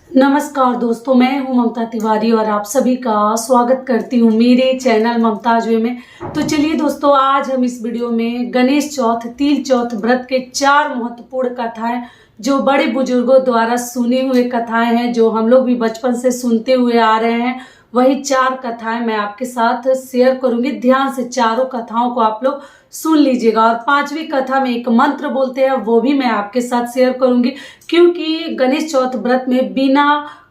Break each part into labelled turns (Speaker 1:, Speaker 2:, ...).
Speaker 1: नमस्कार दोस्तों, मैं हूं ममता तिवारी और आप सभी का स्वागत करती हूं मेरे चैनल ममताज वे में। तो चलिए दोस्तों, आज हम इस वीडियो में गणेश चौथ, तिल चौथ व्रत के 4 महत्वपूर्ण कथाएं, जो बड़े बुजुर्गों द्वारा सुनी हुई कथाएं हैं, जो हम लोग भी बचपन से सुनते हुए आ रहे हैं, वही 4 कथाएं मैं आपके साथ शेयर करूंगी। ध्यान से चारों कथाओं को आप लोग सुन लीजिएगा। और 5वीं कथा में एक मंत्र बोलते हैं, वो भी मैं आपके साथ शेयर करूंगी, क्योंकि गणेश चौथ व्रत में बिना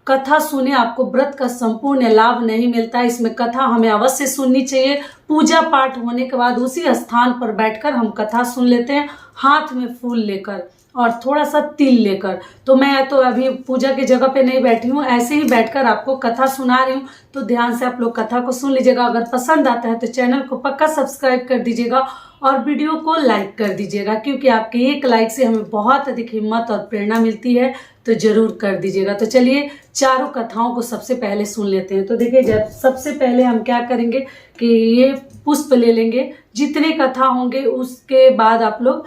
Speaker 1: कथा सुने आपको व्रत का संपूर्ण लाभ नहीं मिलता है। इसमें कथा हमें अवश्य सुननी चाहिए। पूजा पाठ होने के बाद उसी स्थान पर बैठकर हम कथा सुन लेते हैं, हाथ में फूल लेकर और थोड़ा सा तिल लेकर। तो मैं तो अभी पूजा की जगह पे नहीं बैठी हूँ, ऐसे ही बैठकर आपको कथा सुना रही हूँ। तो ध्यान से आप लोग कथा को सुन लीजिएगा। अगर पसंद आता है तो चैनल को पक्का सब्सक्राइब कर दीजिएगा और वीडियो को लाइक कर दीजिएगा, क्योंकि आपके एक लाइक से हमें बहुत अधिक हिम्मत और प्रेरणा मिलती है। तो जरूर कर दीजिएगा। तो चलिए चारों कथाओं को सबसे पहले सुन लेते हैं। तो देखिए, जब सबसे पहले हम क्या करेंगे कि ये पुष्प ले लेंगे। जितने कथा होंगे उसके बाद आप लोग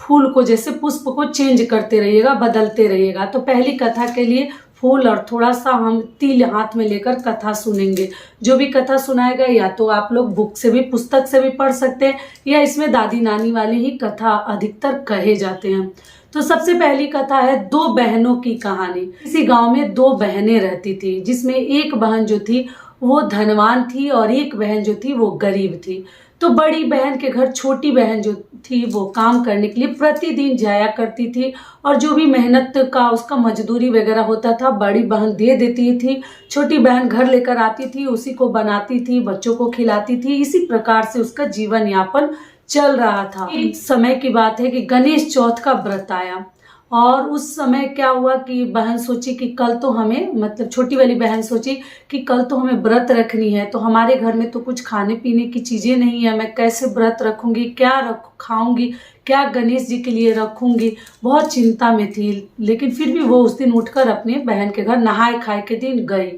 Speaker 1: फूल को, जैसे पुष्प को चेंज करते रहिएगा, बदलते रहिएगा। तो पहली कथा के लिए फूल और थोड़ा सा हम तिल हाथ में लेकर कथा सुनेंगे। जो भी कथा सुनाएगा या तो आप लोग बुक से भी, पुस्तक से भी पढ़ सकते हैं, या इसमें दादी नानी वाली ही कथा अधिकतर कहे जाते हैं। तो सबसे पहली कथा है 2 बहनों की कहानी। किसी गांव में 2 बहनें रहती थी, जिसमें एक बहन जो थी वो धनवान थी और एक बहन जो थी वो गरीब थी। तो बड़ी बहन के घर छोटी बहन जो थी वो काम करने के लिए प्रतिदिन जाया करती थी, और जो भी मेहनत का उसका मजदूरी वगैरह होता था बड़ी बहन दे देती थी। छोटी बहन घर लेकर आती थी, उसी को बनाती थी, बच्चों को खिलाती थी। इसी प्रकार से उसका जीवन यापन चल रहा था। एक समय की बात है कि गणेश चौथ का व्रत आया, और उस समय क्या हुआ कि बहन सोची कि कल तो हमें, मतलब छोटी वाली बहन सोची कि कल तो हमें व्रत रखनी है, तो हमारे घर में तो कुछ खाने पीने की चीजें नहीं है, मैं कैसे व्रत रखूंगी, क्या खाऊंगी, क्या गणेश जी के लिए रखूंगी। बहुत चिंता में थी, लेकिन फिर भी वो उस दिन उठकर अपने बहन के घर नहाए खाए के दिन गई,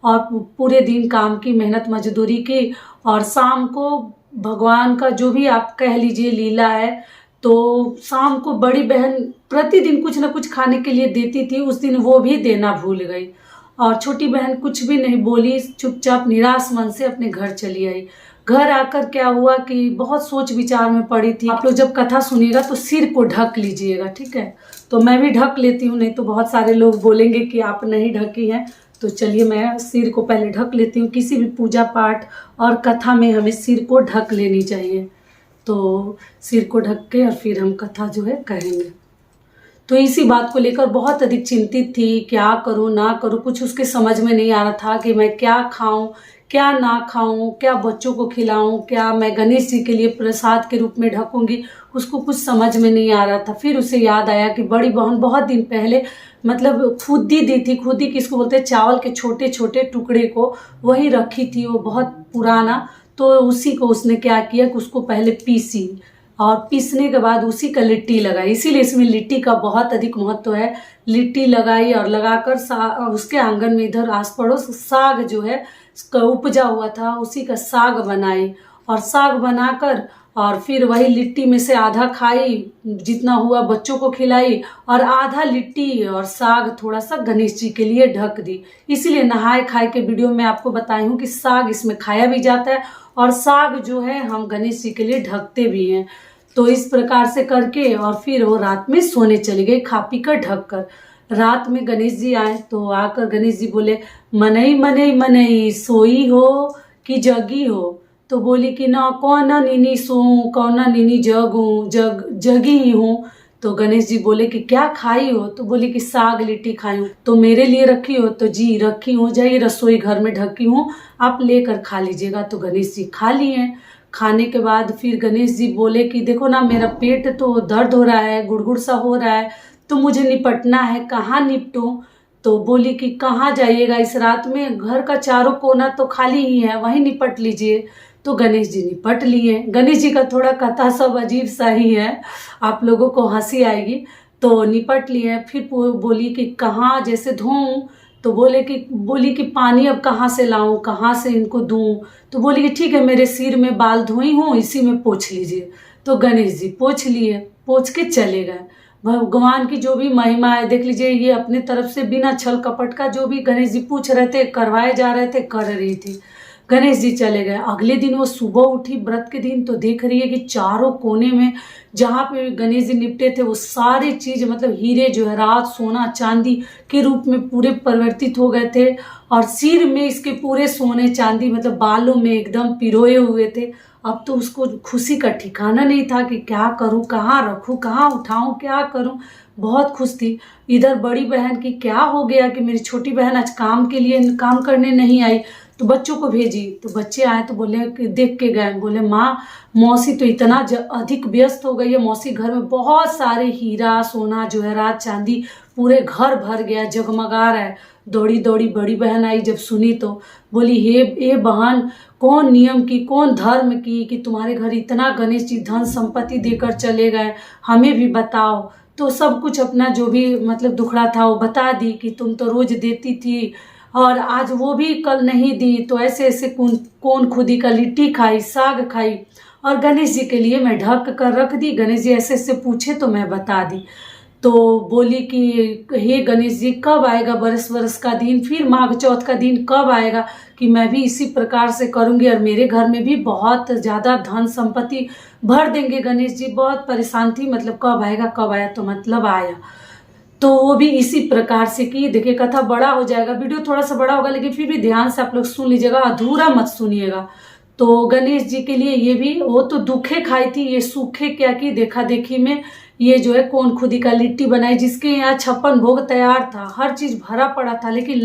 Speaker 1: और पूरे दिन काम की, मेहनत मजदूरी की, और शाम को भगवान का जो भी आप कह लीजिए लीला है, तो शाम को बड़ी बहन प्रतिदिन कुछ ना कुछ खाने के लिए देती थी। उस दिन वो भी देना भूल गई, और छोटी बहन कुछ भी नहीं बोली, चुपचाप निराश मन से अपने घर चली आई। घर आकर क्या हुआ कि बहुत सोच विचार में पड़ी थी। आप लोग जब कथा सुनिएगा तो सिर को ढक लीजिएगा, ठीक है। तो मैं भी ढक लेती हूँ, नहीं तो बहुत सारे लोग बोलेंगे कि आप नहीं ढकी हैं। तो चलिए मैं सिर को पहले ढक लेती हूँ। किसी भी पूजा पाठ और कथा में हमें सिर को ढक लेनी चाहिए। तो सिर को ढक के और फिर हम कथा जो है कहेंगे। तो इसी बात को लेकर बहुत अधिक चिंतित थी, क्या करूं ना करूं, कुछ उसके समझ में नहीं आ रहा था कि मैं क्या खाऊं, क्या ना खाऊं, क्या बच्चों को खिलाऊं, क्या मैं गणेश जी के लिए प्रसाद के रूप में ढकूंगी, उसको कुछ समझ में नहीं आ रहा था। फिर उसे याद आया कि बड़ी बहन बहुत दिन पहले, मतलब खुदी दी थी। खुदी किसको बोलते हैं? चावल के छोटे छोटे टुकड़े को, वही रखी थी, वो बहुत पुराना। तो उसी को उसने क्या किया कि उसको पहले पीसी, और पीसने के बाद उसी का लिट्टी लगाई। इसीलिए इसमें लिट्टी का बहुत अधिक महत्व है। लिट्टी लगाई और लगाकर उसके आंगन में इधर आस पड़ोस साग जो है उसका उपजा हुआ था, उसी का साग बनाई, और साग बनाकर और फिर वही लिट्टी में से आधा खाई, जितना हुआ बच्चों को खिलाई, और आधा लिट्टी और साग थोड़ा सा गणेश जी के लिए ढक दी। इसीलिए नहाए खाए के वीडियो में आपको बताई हूँ कि साग इसमें खाया भी जाता है, और साग जो है हम गणेश जी के लिए ढकते भी हैं। तो इस प्रकार से करके और फिर वो रात में सोने चली गई, खा पी कर ढक कर। रात में गणेश जी आए तो आकर गणेश जी बोले, मनई मनई मनई सोई हो कि जगी हो? तो बोली कि ना, कौन ना नीनी सोऊं, कौन ना नीनी जगूं, जगी ही हूँ। तो गणेश जी बोले कि क्या खाई हो? तो बोली कि साग लिट्टी खाई हूँ। तो मेरे लिए रखी हो? तो जी रखी हूँ, जाइए रसोई घर में ढकी हूँ, आप लेकर खा लीजिएगा। तो गणेश जी खा लिए। खाने के बाद फिर गणेश जी बोले कि देखो ना, मेरा पेट तो दर्द हो रहा है, गुड़गुड़ सा हो रहा है, तो मुझे निपटना है, कहाँ निपटूं? तो बोली कि कहाँ जाइएगा इस रात में, घर का चारों कोना तो खाली ही है, वहीं निपट लीजिए। तो गणेश जी निपट लिए। गणेश जी का थोड़ा कथा सब अजीब सा ही है, आप लोगों को हंसी आएगी। तो निपट लिए। फिर बोली कि कहाँ जैसे धोऊं? तो बोली कि पानी अब कहाँ से लाऊं, कहाँ से इनको दूं? तो बोली कि ठीक है, मेरे सिर में बाल धोई हूँ, इसी में पोंछ लीजिए। तो गणेश जी पोंछ लिए, पोंछ के चले गए। भगवान की जो भी महिमा है, देख लीजिए ये अपने तरफ से बिना छल कपट का जो भी गणेश जी पूछ रहे थे, करवाए जा रहे थे, कर रही थी। गणेश जी चले गए। अगले दिन वो सुबह उठी व्रत के दिन, तो देख रही है कि चारों कोने में जहाँ पे गणेश जी निपटे थे वो सारी चीज मतलब हीरे जवाहरात सोना चांदी के रूप में पूरे परिवर्तित हो गए थे। और सिर में इसके पूरे सोने चांदी मतलब बालों में एकदम पिरोए हुए थे। अब तो उसको खुशी का ठिकाना नहीं था कि क्या करूं, कहाँ रखूं, कहाँ उठाऊं, क्या करूं। बहुत खुश थी। इधर बड़ी बहन की क्या हो गया कि मेरी छोटी बहन आज काम के लिए काम करने नहीं आई, तो बच्चों को भेजी। तो बच्चे आए तो बोले कि देख के गए, बोले माँ मौसी तो इतना अधिक व्यस्त हो गई है, मौसी घर में बहुत सारे हीरा सोना जवाहरात चांदी पूरे घर भर गया, जगमगा रहा है। दौड़ी दौड़ी बड़ी बहन आई, जब सुनी तो बोली हे बहन, कौन नियम की कौन धर्म की कि तुम्हारे घर इतना गणेश जी धन संपत्ति देकर चले गए, हमें भी बताओ। तो सब कुछ अपना जो भी मतलब दुखड़ा था वो बता दी कि तुम तो रोज देती थी और आज वो भी कल नहीं दी, तो ऐसे ऐसे कौन खुदी का लिट्टी खाई, साग खाई और गणेश जी के लिए मैं ढक कर रख दी। गणेश जी ऐसे ऐसे पूछे तो मैं बता दी। तो बोली कि हे गणेश जी कब आएगा बरस बरस का दिन, फिर माघ चौथ का दिन कब आएगा कि मैं भी इसी प्रकार से करूंगी और मेरे घर में भी बहुत ज़्यादा धन संपत्ति भर देंगे गणेश जी। बहुत परेशान थी, मतलब कब आएगा कब आया, तो मतलब आया। तो वो भी इसी प्रकार से की। देखिए कथा बड़ा हो जाएगा, वीडियो थोड़ा सा बड़ा होगा, लेकिन फिर भी ध्यान से आप लोग सुन लीजिएगा, अधूरा मत सुनिएगा। तो गणेश जी के लिए ये भी, वो तो दुखे खाई थी, ये सूखे क्या की देखा देखी में ये जो है कौन खुदी का लिट्टी बनाई, जिसके यहाँ 56 भोग तैयार था, हर चीज भरा पड़ा था। लेकिन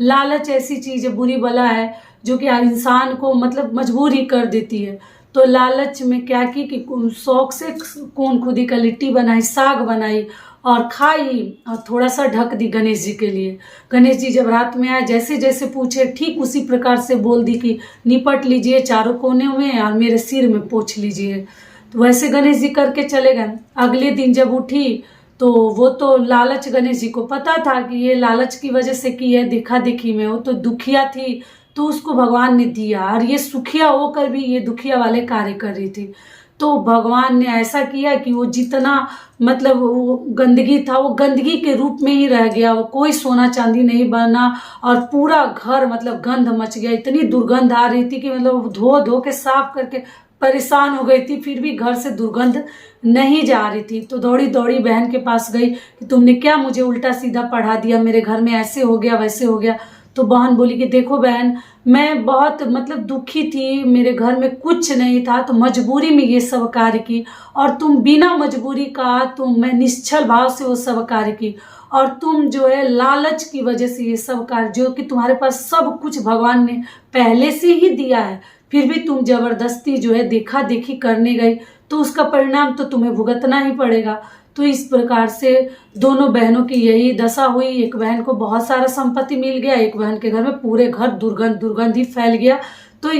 Speaker 1: लालच ऐसी चीज है, बुरी बला है, जो कि इंसान को मतलब मजबूर ही कर देती है। तो लालच में क्या की कि शौक से कौन खुदी का लिट्टी बनाई, साग बनाई और खाई और थोड़ा सा ढक दी गणेश जी के लिए। गणेश जी जब रात में आए, जैसे जैसे पूछे ठीक उसी प्रकार से बोल दी कि निपट लीजिए चारों कोने में और मेरे सिर में पोंछ लीजिए। तो वैसे गणेश जी करके चले गए। अगले दिन जब उठी तो वो तो लालच, गणेश जी को पता था कि ये लालच की वजह से की है, देखा देखी में। वो तो दुखिया थी तो उसको भगवान ने दिया, और ये सुखिया होकर भी ये दुखिया वाले कार्य कर रही थी। तो भगवान ने ऐसा किया कि वो जितना मतलब वो गंदगी था वो गंदगी के रूप में ही रह गया, वो कोई सोना चांदी नहीं बना और पूरा घर मतलब गंध मच गया। इतनी दुर्गंध आ रही थी कि मतलब धो धो के साफ करके परेशान हो गई थी, फिर भी घर से दुर्गंध नहीं जा रही थी। तो दौड़ी दौड़ी बहन के पास गई कि तुमने क्या मुझे उल्टा सीधा पढ़ा दिया, मेरे घर में ऐसे हो गया वैसे हो गया। तो बहन बोली कि देखो बहन, मैं बहुत मतलब दुखी थी, मेरे घर में कुछ नहीं था, तो मजबूरी में ये सब कार्य की, और तुम बिना मजबूरी का मैं निश्चल भाव से वो सब कार्य की, और तुम जो है लालच की वजह से ये सब कार्य, जो कि तुम्हारे पास सब कुछ भगवान ने पहले से ही दिया है, फिर भी तुम जबरदस्ती जो है देखा देखी करने गई, तो उसका परिणाम तो तुम्हें भुगतना ही पड़ेगा। तो इस प्रकार से दोनों बहनों की यही दशा हुई। एक बहन को बहुत सारा संपत्ति मिल गया, एक बहन के घर में पूरे घर दुर्गंध ही फैल गया। तो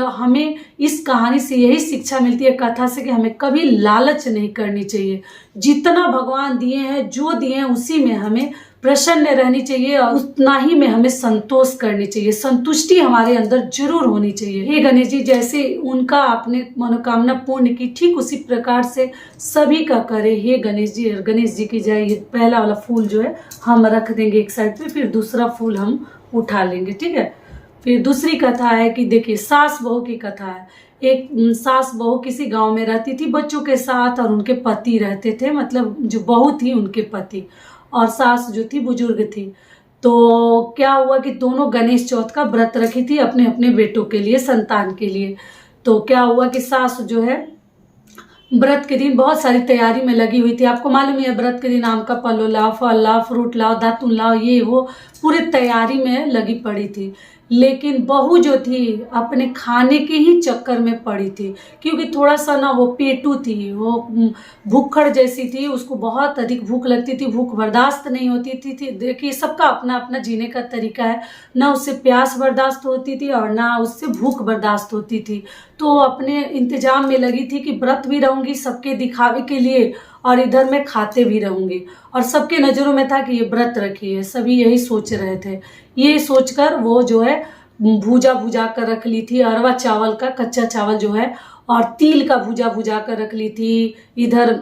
Speaker 1: हमें इस कहानी से यही शिक्षा मिलती है, कथा से, कि हमें कभी लालच नहीं करनी चाहिए। जितना भगवान दिए हैं, जो दिए हैं उसी में हमें प्रसन्न रहनी चाहिए और उतना ही में हमें संतोष करनी चाहिए, संतुष्टि हमारे अंदर जरूर होनी चाहिए। हे गणेश जी, जैसे उनका आपने मनोकामना पूर्ण की, ठीक उसी प्रकार से सभी का करे हे गणेश जी। और गणेश जी की जय। ये पहला वाला फूल जो है हम रख देंगे एक साइड पे, फिर दूसरा फूल हम उठा लेंगे, ठीक है। फिर दूसरी कथा है कि देखिए सास बहू की कथा है। एक सास बहू किसी गांव में रहती थी बच्चों के साथ, और उनके पति रहते थे, मतलब जो बहू थी उनके पति, और सास जो थी बुजुर्ग थी। तो क्या हुआ कि दोनों गणेश चौथ का व्रत रखी थी अपने अपने बेटों के लिए, संतान के लिए। तो क्या हुआ कि सास जो है व्रत के दिन बहुत सारी तैयारी में लगी हुई थी। आपको मालूम है व्रत के दिन आम का पल्लो लाओ, फल लाओ, फ्रूट लाओ, दातुन लाओ, ये वो पूरे तैयारी में लगी पड़ी थी। लेकिन बहू जो थी अपने खाने के ही चक्कर में पड़ी थी, क्योंकि थोड़ा सा ना वो पेटू थी, वो भूखड़ जैसी थी, उसको बहुत अधिक भूख लगती थी, भूख बर्दाश्त नहीं होती थी। देखिए सबका अपना अपना जीने का तरीका है, ना उससे प्यास बर्दाश्त होती थी और ना उससे भूख बर्दाश्त होती थी। तो अपने इंतजाम में लगी थी कि व्रत भी रहूंगी सबके दिखावे के लिए, और इधर मैं खाते भी रहूंगी, और सबके नजरों में था कि ये व्रत रखी है, सभी यही सोच रहे थे। ये सोचकर वो जो है भूजा कर रख ली थी, अरवा चावल का, कच्चा चावल जो है, और तिल का भूजा कर रख ली थी। इधर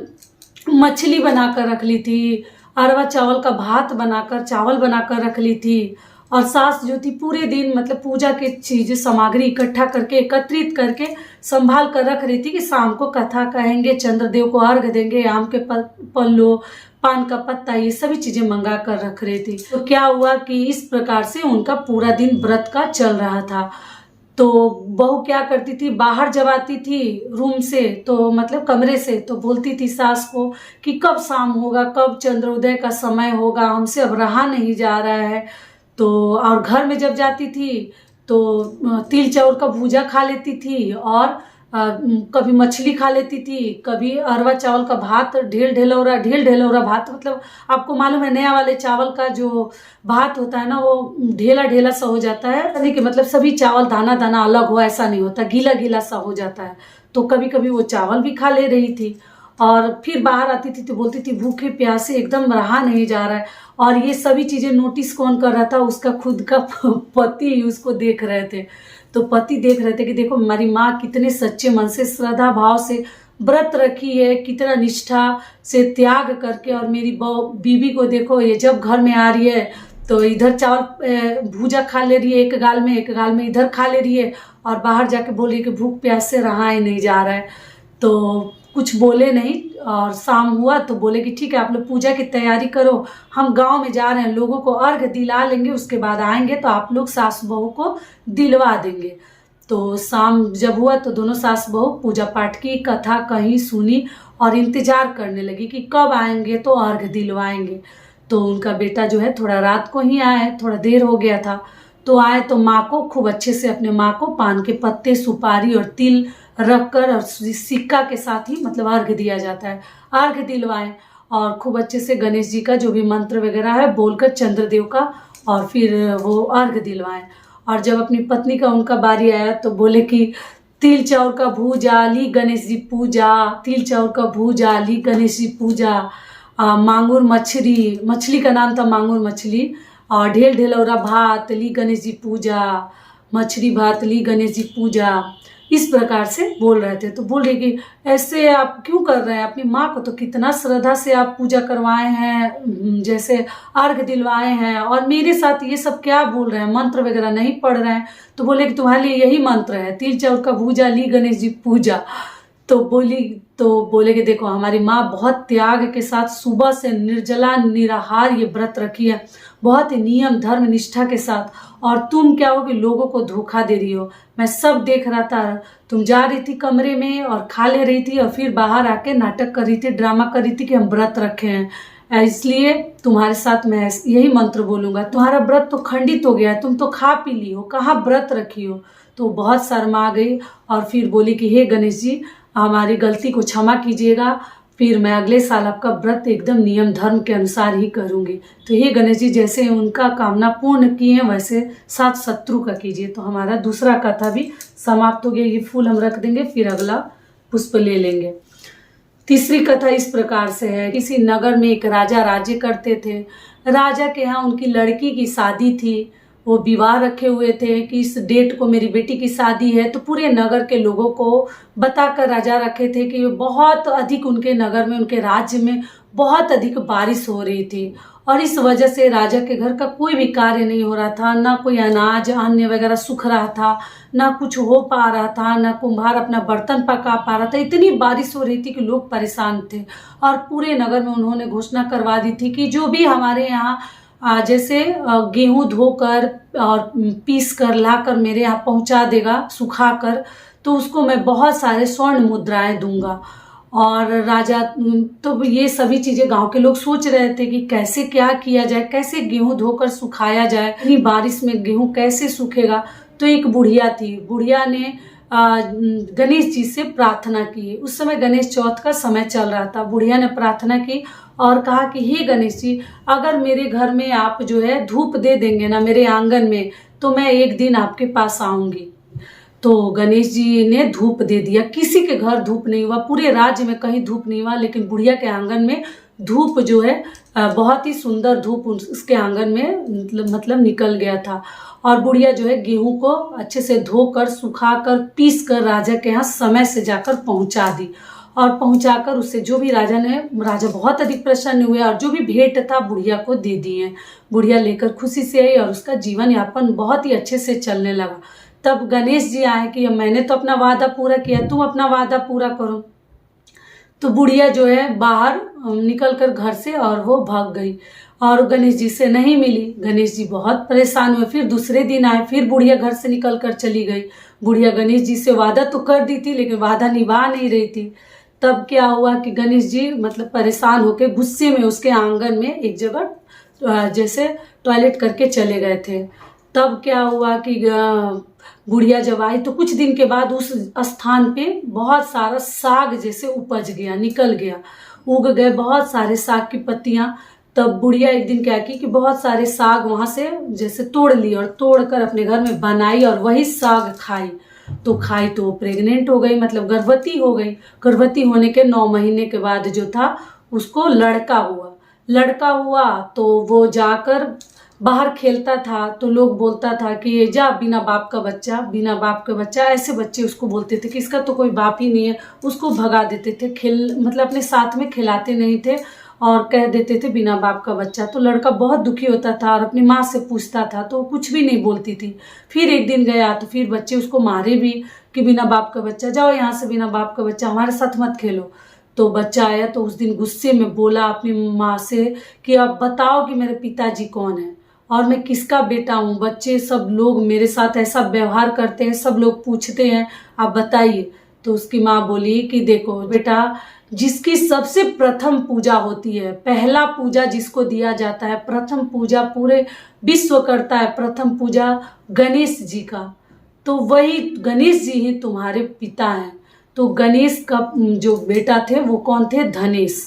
Speaker 1: मछली बनाकर रख ली थी, अरवा चावल का भात बनाकर चावल बनाकर रख ली थी। और सास जो थी पूरे दिन मतलब पूजा की चीज़ सामग्री इकट्ठा करके एकत्रित करके संभाल कर रख रही थी कि शाम को कथा कहेंगे, चंद्रदेव को अर्घ देंगे, आम के पल्लो, पान का पत्ता, ये सभी चीजें मंगा कर रख रही थी। तो क्या हुआ कि इस प्रकार से उनका पूरा दिन व्रत का चल रहा था। तो बहू क्या करती थी, बाहर जब आती थी रूम से तो मतलब कमरे से, तो बोलती थी सास को कि कब शाम होगा, कब चंद्रोदय का समय होगा, हमसे अब रहा नहीं जा रहा है। तो और घर में जब जाती थी तो तिल चाउर का भूजा खा लेती थी और कभी मछली खा लेती थी, कभी अरवा चावल का भात, ढेल ढेलौरा भात, मतलब आपको मालूम है नया वाले चावल का जो भात होता है ना वो ढेला ढेला सा हो जाता है, यानी कि मतलब सभी चावल दाना दाना अलग हो ऐसा नहीं होता, गीला गीला सा हो जाता है। तो कभी कभी वो चावल भी खा ले रही थी और फिर बाहर आती थी तो बोलती थी भूखे प्यासे एकदम रहा नहीं जा रहा है। और ये सभी चीजें नोटिस कौन कर रहा था, उसका खुद का पति उसको देख रहे थे। तो पति देख रहे थे कि देखो हमारी माँ कितने सच्चे मन से श्रद्धा भाव से व्रत रखी है, कितना निष्ठा से त्याग करके, और मेरी बीबी को देखो ये जब घर में आ रही है तो इधर चावल भूजा खा ले रही है, एक गाल में इधर खा ले रही है, और बाहर जाके बोल रही है कि भूख प्यास से रहा ही नहीं जा रहा है। तो कुछ बोले नहीं और शाम हुआ तो बोले कि ठीक है आप लोग पूजा की तैयारी करो, हम गांव में जा रहे हैं, लोगों को अर्घ दिला लेंगे, उसके बाद आएंगे तो आप लोग सास बहू को दिलवा देंगे। तो शाम जब हुआ तो दोनों सास बहू पूजा पाठ की, कथा कहीं सुनी और इंतजार करने लगी कि कब आएंगे तो अर्घ दिलवाएंगे। तो उनका बेटा जो है थोड़ा रात को ही आया, थोड़ा देर हो गया था। तो आए तो माँ को खूब अच्छे से अपने माँ को पान के पत्ते, सुपारी और तिल रखकर और सिक्का के साथ ही मतलब अर्घ दिया जाता है, अर्घ दिलवाएं और खूब अच्छे से गणेश जी का जो भी मंत्र वगैरह है बोलकर चंद्रदेव का, और फिर वो अर्घ दिलवाएं। और जब अपनी पत्नी का उनका बारी आया तो बोले कि तिल चाउर का भूजा ली गणेश जी पूजा, तिल चाउर का भूजा ली गणेश जी पूजा, मांगुर मछली का नाम था मांगुर मछली, और ढेल ढेलौरा भात ली गणेश जी पूजा, मछली भात ली गणेश जी पूजा, इस प्रकार से बोल रहे थे। तो बोल रहे कि ऐसे आप क्यों कर रहे हैं, अपनी माँ को तो कितना श्रद्धा से आप पूजा करवाए हैं, जैसे अर्घ दिलवाए हैं, और मेरे साथ ये सब क्या बोल रहे हैं, मंत्र वगैरह नहीं पढ़ रहे हैं। तो बोले कि तुम्हारे लिए यही मंत्र है, तिल चाउर का भूजा ली गणेश जी पूजा। तो बोले कि देखो हमारी माँ बहुत त्याग के साथ सुबह से निर्जला निराहार ये व्रत रखी है, बहुत ही नियम धर्म निष्ठा के साथ, और तुम क्या हो कि लोगों को धोखा दे रही हो। मैं सब देख रहा था, तुम जा रही थी कमरे में और खा ले रही थी और फिर बाहर आके नाटक कर रही थी, ड्रामा कर रही थी कि हम व्रत रखे हैं, इसलिए तुम्हारे साथ मैं यही मंत्र बोलूंगा, तुम्हारा व्रत तो खंडित हो गया है, तुम तो खा पी ली हो, कहाँ व्रत रखी हो। तो बहुत शर्मा गई और फिर बोली कि हे गणेश जी हमारी गलती को क्षमा कीजिएगा, फिर मैं अगले साल आपका व्रत एकदम नियम धर्म के अनुसार ही करूंगी। तो हे गणेश जी जैसे उनका कामना पूर्ण किए हैं वैसे साथ शत्रु का कीजिए। तो हमारा दूसरा कथा भी समाप्त हो गया, ये फूल हम रख देंगे, फिर अगला पुष्प ले लेंगे। तीसरी कथा इस प्रकार से है, किसी नगर में एक राजा राज्य करते थे। राजा के यहाँ उनकी लड़की की शादी थी, वो विवाह रखे हुए थे कि इस डेट को मेरी बेटी की शादी है। तो पूरे नगर के लोगों को बताकर राजा रखे थे कि बहुत अधिक उनके नगर में, उनके राज्य में बहुत अधिक बारिश हो रही थी, और इस वजह से राजा के घर का कोई भी कार्य नहीं हो रहा था, ना कोई अनाज अन्न वगैरह सूख रहा था, ना कुछ हो पा रहा था, ना कुम्हार अपना बर्तन पका पा रहा था। इतनी बारिश हो रही थी कि लोग परेशान थे, और पूरे नगर में उन्होंने घोषणा करवा दी थी कि जो भी हमारे यहाँ जैसे गेहूं धोकर और पीस कर लाकर मेरे यहाँ पहुंचा देगा सुखा कर, तो उसको मैं बहुत सारे स्वर्ण मुद्राएं दूंगा। और राजा तो ये सभी चीजें गांव के लोग सोच रहे थे कि कैसे क्या किया जाए, कैसे गेहूं धोकर सुखाया जाए, इतनी बारिश में गेहूं कैसे सूखेगा। तो एक बुढ़िया थी, बुढ़िया ने गणेश जी से प्रार्थना की। उस समय गणेश चौथ का समय चल रहा था। बुढ़िया ने प्रार्थना की और कहा कि हे गणेश जी अगर मेरे घर में आप जो है धूप दे देंगे ना मेरे आंगन में, तो मैं एक दिन आपके पास आऊंगी। तो गणेश जी ने धूप दे दिया। किसी के घर धूप नहीं हुआ, पूरे राज्य में कहीं धूप नहीं हुआ, लेकिन बुढ़िया के आंगन में धूप जो है बहुत ही सुंदर धूप उसके आंगन में मतलब निकल गया था। और बुढ़िया जो है गेहूं को अच्छे से धोकर सुखाकर पीस कर राजा के यहाँ समय से जाकर पहुंचा दी। और पहुंचाकर उससे जो भी राजा बहुत अधिक प्रसन्न हुए और जो भी भेंट था बुढ़िया को दे दिए। बुढ़िया लेकर खुशी से आई और उसका जीवन यापन बहुत ही अच्छे से चलने लगा। तब गणेश जी आए कि मैंने तो अपना वादा पूरा किया, तुम अपना वादा पूरा करो। तो बुढ़िया जो है बाहर निकल कर घर से और वो भाग गई और गणेश जी से नहीं मिली। गणेश जी बहुत परेशान हुए। फिर दूसरे दिन आए, फिर बुढ़िया घर से निकल कर चली गई। बुढ़िया गणेश जी से वादा तो कर दी थी लेकिन वादा निभा नहीं रही थी। तब क्या हुआ कि गणेश जी मतलब परेशान होकर गुस्से में उसके आंगन में एक जगह जैसे टॉयलेट करके चले गए थे। तब क्या हुआ कि बुढ़िया जब आई तो कुछ दिन के बाद उस स्थान पे बहुत सारा साग जैसे उपज गया, निकल गया, उग गए बहुत सारे साग की पत्तियां। तब बुढ़िया एक दिन क्या की कि बहुत सारे साग वहां से जैसे तोड़ ली और तोड़कर अपने घर में बनाई और वही साग खाई। तो खाई तो वो प्रेग्नेंट हो गई, मतलब गर्भवती हो गई। गर्भवती होने के 9 महीने के बाद जो था उसको लड़का हुआ। लड़का हुआ तो वो जाकर बाहर खेलता था तो लोग बोलता था कि ये जा बिना बाप का बच्चा, बिना बाप का बच्चा। ऐसे बच्चे उसको बोलते थे कि इसका तो कोई बाप ही नहीं है, उसको भगा देते थे। मतलब अपने साथ में खिलाते नहीं थे और कह देते थे बिना बाप का बच्चा। तो लड़का बहुत दुखी होता था और अपनी माँ से पूछता था तो कुछ भी नहीं बोलती थी। फिर एक दिन गया तो फिर बच्चे उसको मारे भी कि बिना बाप का बच्चा, जाओ यहाँ से, बिना बाप का बच्चा, हमारे साथ मत खेलो। तो बच्चा आया तो उस दिन गुस्से में बोला अपनी माँ से कि अब बताओ कि मेरे पिताजी कौन है और मैं किसका बेटा हूँ। बच्चे सब लोग मेरे साथ ऐसा व्यवहार करते हैं, सब लोग पूछते हैं, आप बताइए। तो उसकी माँ बोली कि देखो बेटा, जिसकी सबसे प्रथम पूजा होती है, पहला पूजा जिसको दिया जाता है, प्रथम पूजा पूरे विश्व करता है, प्रथम पूजा गणेश जी का, तो वही गणेश जी ही तुम्हारे पिता हैं। तो गणेश का जो बेटा थे वो कौन थे? धनेश।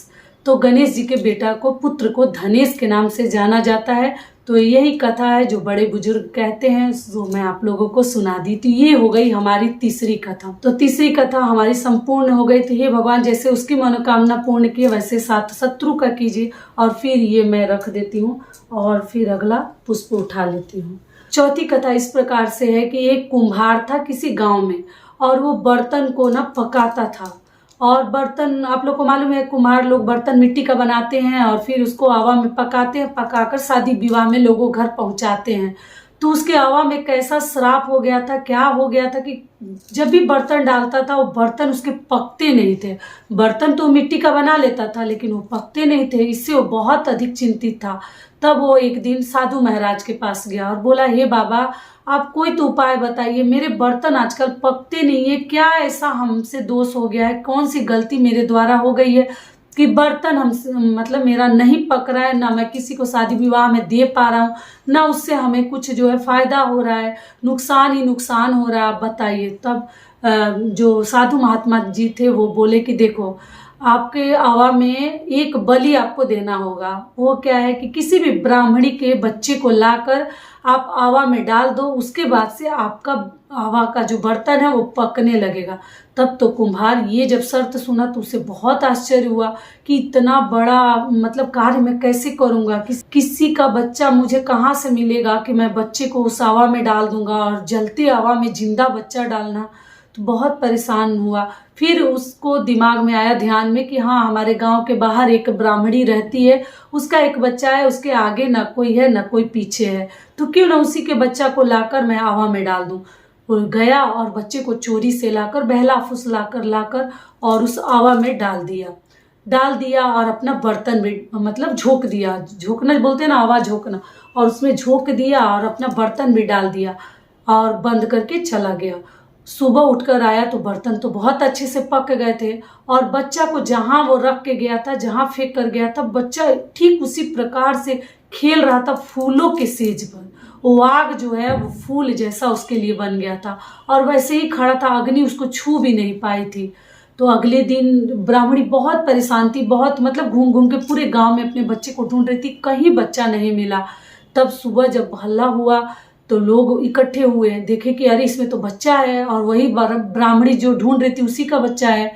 Speaker 1: तो गणेश जी के बेटा को, पुत्र को धनेश के नाम से जाना जाता है। तो यही कथा है जो बड़े बुजुर्ग कहते हैं, जो मैं आप लोगों को सुना दी। तो ये हो गई हमारी तीसरी कथा। तो तीसरी कथा हमारी संपूर्ण हो गई। तो हे भगवान, जैसे उसकी मनोकामना पूर्ण की वैसे साथ शत्रु का कीजिए। और फिर ये मैं रख देती हूँ और फिर अगला पुष्प उठा लेती हूँ। चौथी कथा इस प्रकार से है कि एक कुम्हार था किसी गांव में और वो बर्तन को ना पकाता था। और बर्तन, आप लोग को मालूम है, कुम्हार लोग बर्तन मिट्टी का बनाते हैं और फिर उसको हवा में पकाते हैं, पकाकर शादी विवाह में लोगों घर पहुंचाते हैं। तो उसके हवा में कैसा श्राप हो गया था, क्या हो गया था कि जब भी बर्तन डालता था वो बर्तन उसके पकते नहीं थे। बर्तन तो मिट्टी का बना लेता था लेकिन वो पकते नहीं थे। इससे वो बहुत अधिक चिंतित था। तब वो एक दिन साधु महाराज के पास गया और बोला, हे बाबा, आप कोई तो उपाय बताइए, मेरे बर्तन आजकल पकते नहीं है, क्या ऐसा हमसे दोष हो गया है, कौन सी गलती मेरे द्वारा हो गई है कि बर्तन हमसे मतलब मेरा नहीं पक रहा है, ना मैं किसी को शादी विवाह में दे पा रहा हूँ, ना उससे हमें कुछ जो है फायदा हो रहा है, नुकसान ही नुकसान हो रहा है, आप बताइए। तब जो साधु महात्मा जी थे वो बोले कि देखो, आपके आवा में एक बलि आपको देना होगा। वो क्या है कि किसी भी ब्राह्मणी के बच्चे को लाकर आप आवा में डाल दो, उसके बाद से आपका आवा का जो बर्तन है वो पकने लगेगा। तब तो कुम्हार ये जब शर्त सुना तो उसे बहुत आश्चर्य हुआ कि इतना बड़ा मतलब कार्य मैं कैसे करूंगा, किसी का बच्चा मुझे कहाँ से मिलेगा कि मैं बच्चे को उस आवा में डाल दूंगा, और जलते आवा में जिंदा बच्चा डालना। तो बहुत परेशान हुआ। फिर उसको दिमाग में आया, ध्यान में, कि हाँ, हमारे गांव के बाहर एक ब्राह्मणी रहती है, उसका एक बच्चा है, उसके आगे ना कोई है ना कोई पीछे है, तो क्यों ना उसी के बच्चा को लाकर मैं आवा में डाल दूं। वो गया और बच्चे को चोरी से लाकर, बहला फुसलाकर लाकर और उस आवा में डाल दिया और अपना बर्तन में मतलब झोंक दिया, झोंकना बोलते हैं ना, आवा झोंकना, और उसमें झोंक दिया और अपना बर्तन भी डाल दिया और बंद करके चला गया। सुबह उठकर आया तो बर्तन तो बहुत अच्छे से पक गए थे और बच्चा को जहां वो रख के गया था, जहां फेंक कर गया था, बच्चा ठीक उसी प्रकार से खेल रहा था फूलों के सेज पर। वो आग जो है वो फूल जैसा उसके लिए बन गया था और वैसे ही खड़ा था, अग्नि उसको छू भी नहीं पाई थी। तो अगले दिन ब्राह्मणी बहुत परेशान थी, बहुत मतलब घूम घूम के पूरे गांव में अपने बच्चे को ढूंढ रही थी, कहीं बच्चा नहीं मिला। तब सुबह जब हल्ला हुआ तो लोग इकट्ठे हुए, देखे कि अरे इसमें तो बच्चा है और वही ब्राह्मणी जो ढूंढ रही थी उसी का बच्चा है।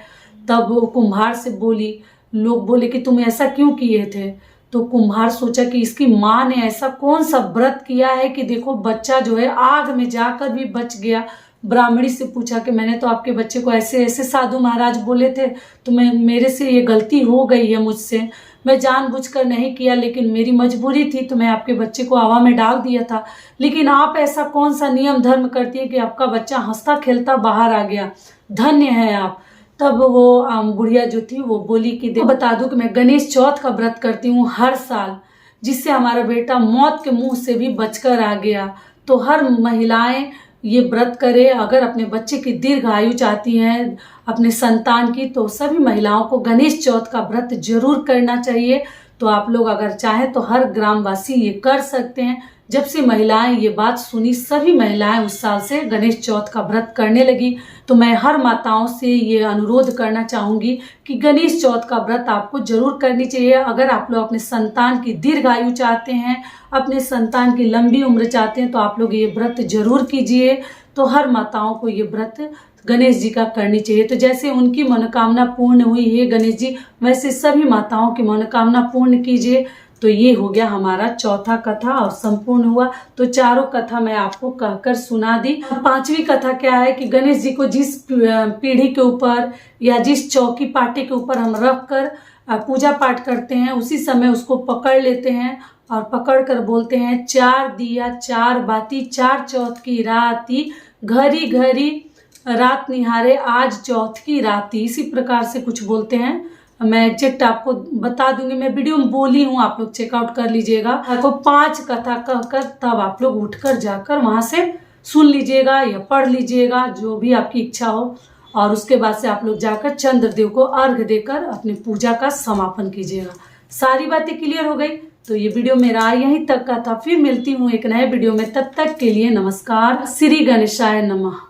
Speaker 1: तब वो कुम्हार से बोली, लोग बोले कि तुम ऐसा क्यों किए थे? तो कुम्हार सोचा कि इसकी माँ ने ऐसा कौन सा व्रत किया है कि देखो बच्चा जो है आग में जाकर भी बच गया, ब्राह्मणी से पूछा कि मैंने तो आपके बच्चे को ऐसे ऐसे साधु महाराज बोले थे, तो मेरे से ये गलती हो गई है मुझसे, मैं जानबूझकर नहीं किया, लेकिन मेरी मजबूरी थी तो मैं आपके बच्चे को हवा में डाल दिया था। लेकिन आप ऐसा कौन सा नियम धर्म करती है कि आपका बच्चा हंसता खेलता बाहर आ गया, धन्य है आप। तब वो बुढ़िया जो थी वो बोली कि बता दूं कि मैं गणेश चौथ का व्रत करती हूँ हर साल, जिससे हमारा बेटा मौत के मुंह से भी बचकर आ गया। तो हर महिलाएं ये व्रत करे, अगर अपने बच्चे की दीर्घ आयु चाहती हैं अपने संतान की, तो सभी महिलाओं को गणेश चौथ का व्रत जरूर करना चाहिए। तो आप लोग अगर चाहें तो हर ग्रामवासी ये कर सकते हैं। जब से महिलाएं ये बात सुनी, सभी महिलाएं उस साल से गणेश चौथ का व्रत करने लगी। तो मैं हर माताओं से ये अनुरोध करना चाहूंगी कि गणेश चौथ का व्रत आपको जरूर करनी चाहिए। अगर आप लोग अपने संतान की दीर्घ आयु चाहते हैं, अपने संतान की लंबी उम्र चाहते हैं, तो आप लोग ये व्रत जरूर कीजिए। तो हर माताओं को ये व्रत गणेश जी का करनी चाहिए। तो जैसे उनकी मनोकामना पूर्ण हुई है गणेश जी, वैसे सभी माताओं की मनोकामना पूर्ण कीजिए। तो ये हो गया हमारा चौथा कथा और संपूर्ण हुआ। तो चारों कथा मैं आपको कहकर सुना दी। पांचवी कथा क्या है कि गणेश जी को जिस पीढ़ी के ऊपर या जिस चौकी पाटे के ऊपर हम रख कर पूजा पाठ करते हैं, उसी समय उसको पकड़ लेते हैं और पकड़ कर बोलते हैं, 4 दिया 4 बाती 4 चौथ की राती, घड़ी घड़ी रात निहारे आज चौथ की राती। इसी प्रकार से कुछ बोलते हैं। मैं एग्जैक्ट आपको बता दूंगी, मैं वीडियो में बोली हूँ, आप लोग चेकआउट कर लीजिएगा। आपको 5 कथा कहकर तब आप लोग उठकर जाकर वहां से सुन लीजिएगा या पढ़ लीजिएगा, जो भी आपकी इच्छा हो। और उसके बाद से आप लोग जाकर चंद्रदेव को अर्घ देकर अपनी पूजा का समापन कीजिएगा। सारी बातें क्लियर हो गई। तो ये वीडियो मेरा यहीं तक का था। फिर मिलती हूँ एक नए वीडियो में, तब तक के लिए नमस्कार। श्री गणेशाय नमः।